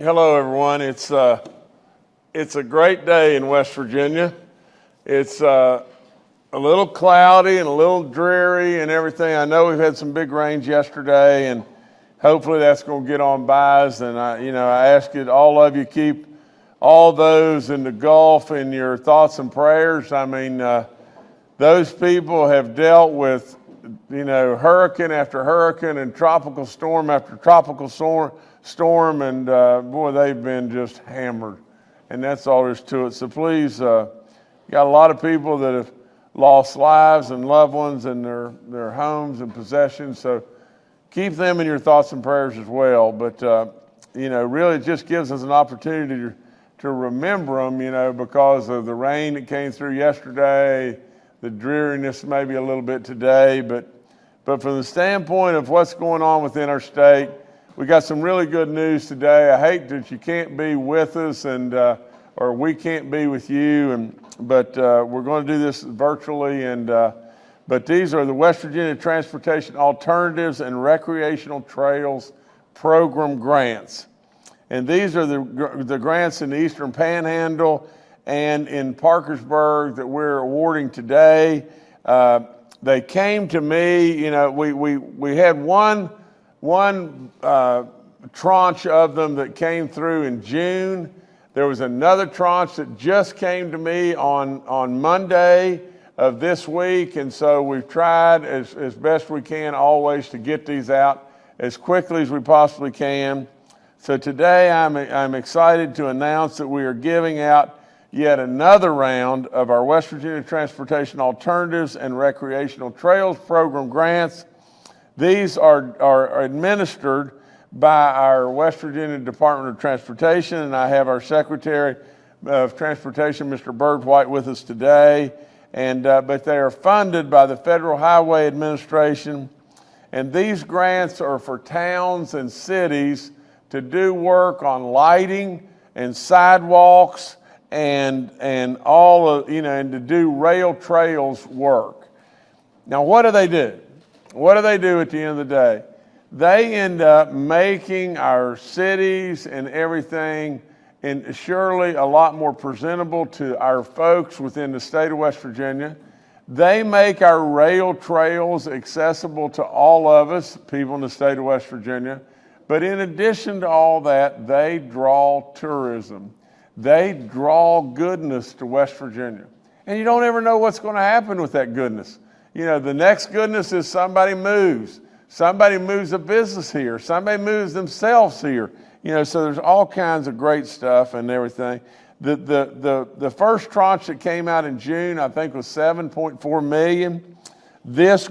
Hello, everyone. It's a great day in West Virginia. It's a little cloudy and a little dreary and everything. I know we've had some big rains yesterday, and hopefully that's going to get on by us. And I ask you, all of you, keep all those in the Gulf in your thoughts and prayers. I mean, those people have dealt with, hurricane after hurricane and tropical storm after tropical storm, and boy, they've been just hammered, and that's all there's to it. So please, got a lot of people that have lost lives and loved ones and their homes and possessions, so keep them in your thoughts and prayers as well. But really it just gives us an opportunity to remember them, because of the rain that came through yesterday, the dreariness maybe a little bit today, but from the standpoint of what's going on within our state, we got some really good news today. I hate that you can't be with us or we can't be with you, but we're going to do this virtually. But these are the West Virginia Transportation Alternatives and Recreational Trails Program grants. And these are the grants in the Eastern Panhandle and in Parkersburg that we're awarding today. They came to me, we had one tranche of them that came through in June. There was another tranche that just came to me on Monday of this week, and so we've tried as best we can always to get these out as quickly as we possibly can. So today I'm excited to announce that we are giving out yet another round of our West Virginia Transportation Alternatives and Recreational Trails Program grants. These are administered by our West Virginia Department of Transportation, and I have our Secretary of Transportation, Mr. Bird White, with us today. But they are funded by the Federal Highway Administration, and these grants are for towns and cities to do work on lighting and sidewalks and all of, and to do rail trails work. Now, what do they do? What do they do at the end of the day? They end up making our cities and everything and surely a lot more presentable to our folks within the state of West Virginia. They make our rail trails accessible to all of us, people in the state of West Virginia. But in addition to all that, they draw tourism. They draw goodness to West Virginia. And you don't ever know what's going to happen with that goodness. The next goodness is somebody moves. Somebody moves a business here. Somebody moves themselves here. So there's all kinds of great stuff and everything. The first tranche that came out in June, I think, was $7.4 million. This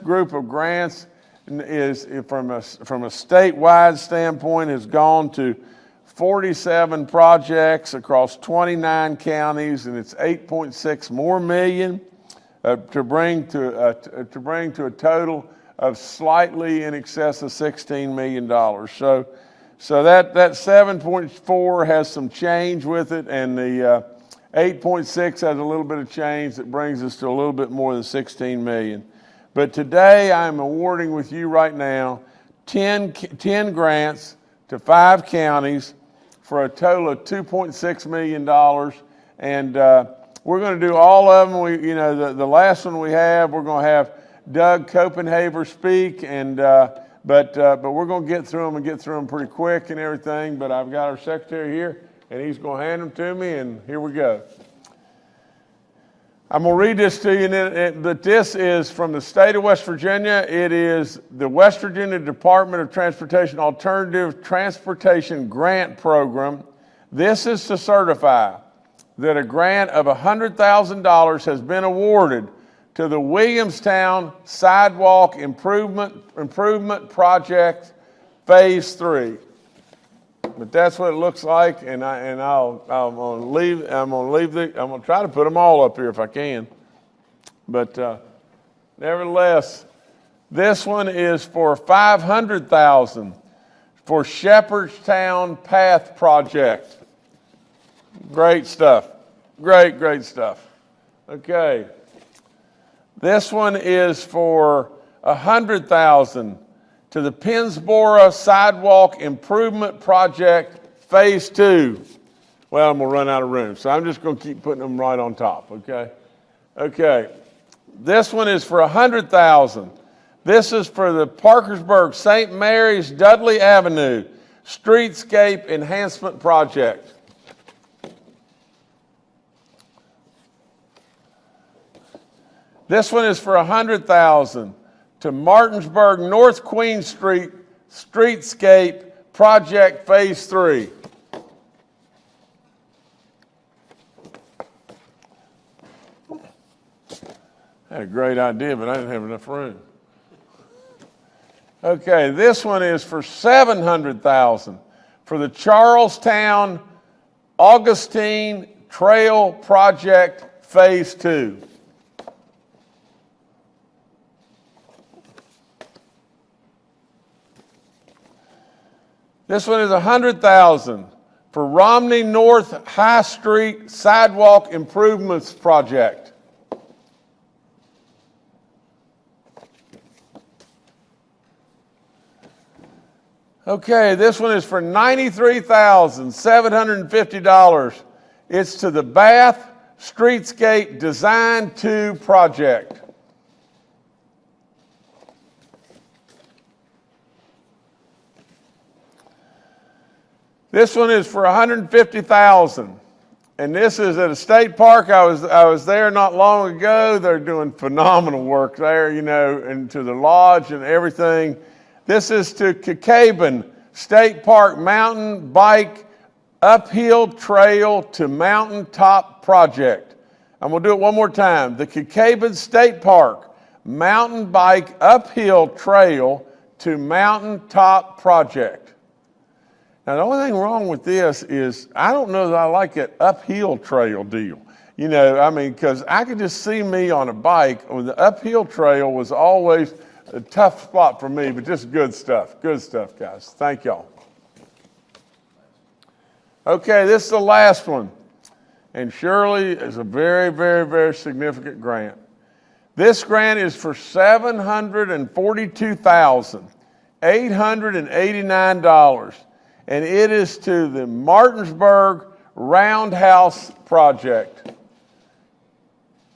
group of grants is from a statewide standpoint has gone to 47 projects across 29 counties, and it's $8.6 more million to bring to a total of slightly in excess of $16 million. So that 7.4 has some change with it, and the 8.6 has a little bit of change that brings us to a little bit more than 16 million. But today I'm awarding with you right now 10 grants to 5 counties for a total of $2.6 million. And we're going to do all of them. The last one we have, we're going to have Doug Copenhaver speak, but we're going to get through them pretty quick and everything. But I've got our secretary here, and he's going to hand them to me, and here we go. I'm going to read this to you, that this is from the state of West Virginia. It is the West Virginia Department of Transportation Alternative Transportation Grant Program. This is to certify that a grant of $100,000 has been awarded to the Williamstown Sidewalk Improvement Project Phase 3. But that's what it looks like, and I'm gonna try to put them all up here if I can. But nevertheless, this one is for $500,000 for Shepherdstown Path Project. Great stuff. Great stuff. Okay. This one is for $100,000 to the Pennsboro Sidewalk Improvement Project, Phase 2. Well, I'm gonna run out of room, so I'm just gonna keep putting them right on top, okay? Okay, this one is for $100,000. This is for the Parkersburg St. Mary's Dudley Avenue Streetscape Enhancement Project. This one is for $100,000 to Martinsburg North Queen Street Streetscape Project Phase 3. I had a great idea, but I didn't have enough room. Okay, this one is for $700,000 for the Charlestown Augustine Trail Project Phase 2. This one is $100,000 for Romney North High Street Sidewalk Improvements Project. Okay, this one is for $93,750. It's to the Bath Streetscape Design 2 project. This one is for $150,000, and this is at a state park. I was there not long ago. They're doing phenomenal work there, you know, and to the lodge and everything. This is to Kakaban State Park Mountain Bike Uphill Trail to Mountaintop Project. I'm going to do it one more time. The Kakaban State Park Mountain Bike Uphill Trail to Mountaintop Project. Now, the only thing wrong with this is I don't know that I like that uphill trail deal. You know, I mean, because I could just see me on a bike. The uphill trail was always a tough spot for me, but just good stuff, guys. Thank y'all. Okay, this is the last one, and Shirley is a very, very, very significant grant. This grant is for $742,889, and it is to the Martinsburg Roundhouse Project.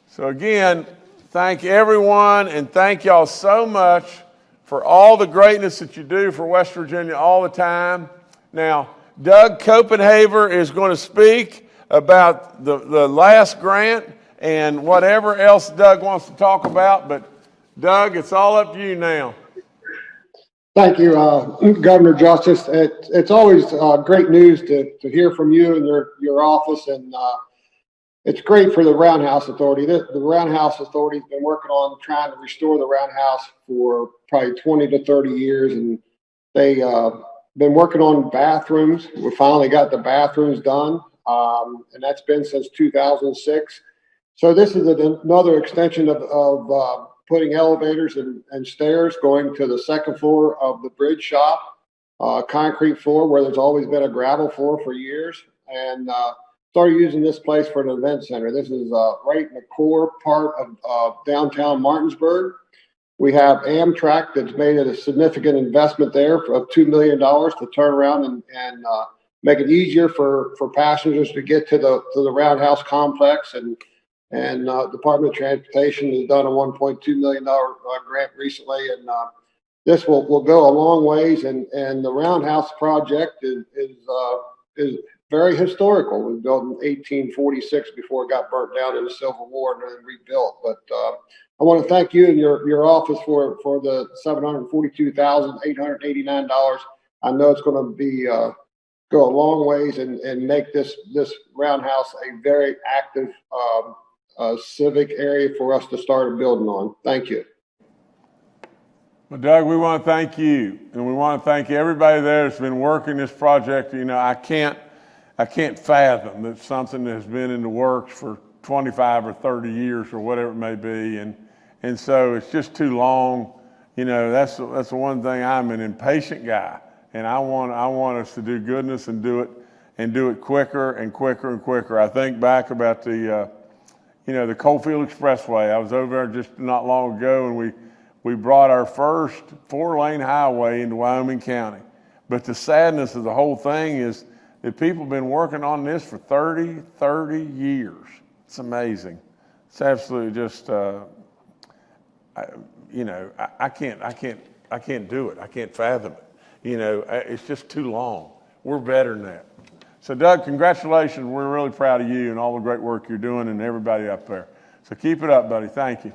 So again, thank everyone, and thank y'all so much for all the greatness that you do for West Virginia all the time. Now, Doug Copenhaver is going to speak about the last grant and whatever else Doug wants to talk about, but Doug, it's all up to you now. Thank you, Governor Justice. It's always great news to hear from you and your office, and it's great for the Roundhouse Authority. The Roundhouse Authority has been working on trying to restore the Roundhouse for probably 20 to 30 years, and they been working on bathrooms. We finally got the bathrooms done, and that's been since 2006. So this is another extension of putting elevators and stairs going to the second floor of the bridge shop, concrete floor where there's always been a gravel floor for years, and started using this place for an event center. This is right in the core part of downtown Martinsburg. We have Amtrak that's made a significant investment there of $2 million to turn around and make it easier for passengers to get to the Roundhouse complex. And Department of Transportation has done a $1.2 million grant recently. And this will go a long ways. And the Roundhouse project is very historical. It was built in 1846 before it got burnt down in the Civil War and then rebuilt. But I want to thank you and your office for the $742,889. I know it's going to be go a long ways and make this Roundhouse a very active civic area for us to start building on. Thank you. Well, Doug, we want to thank you, and we want to thank everybody there that's been working this project. You know, I can't fathom that something that has been in the works for 25 or 30 years or whatever it may be, and so it's just too long. You know, that's the one thing. I'm an impatient guy, and I want us to do goodness and do it quicker and quicker and quicker. I think back about the Coalfield Expressway. I was over there just not long ago, and we brought our first 4-lane highway into Wyoming County. But the sadness of the whole thing is that people have been working on this for 30 years. It's amazing. It's absolutely just, I can't do it. I can't fathom it. It's just too long. We're better than that. So Doug, congratulations. We're really proud of you and all the great work you're doing and everybody up there. So keep it up, buddy. Thank you.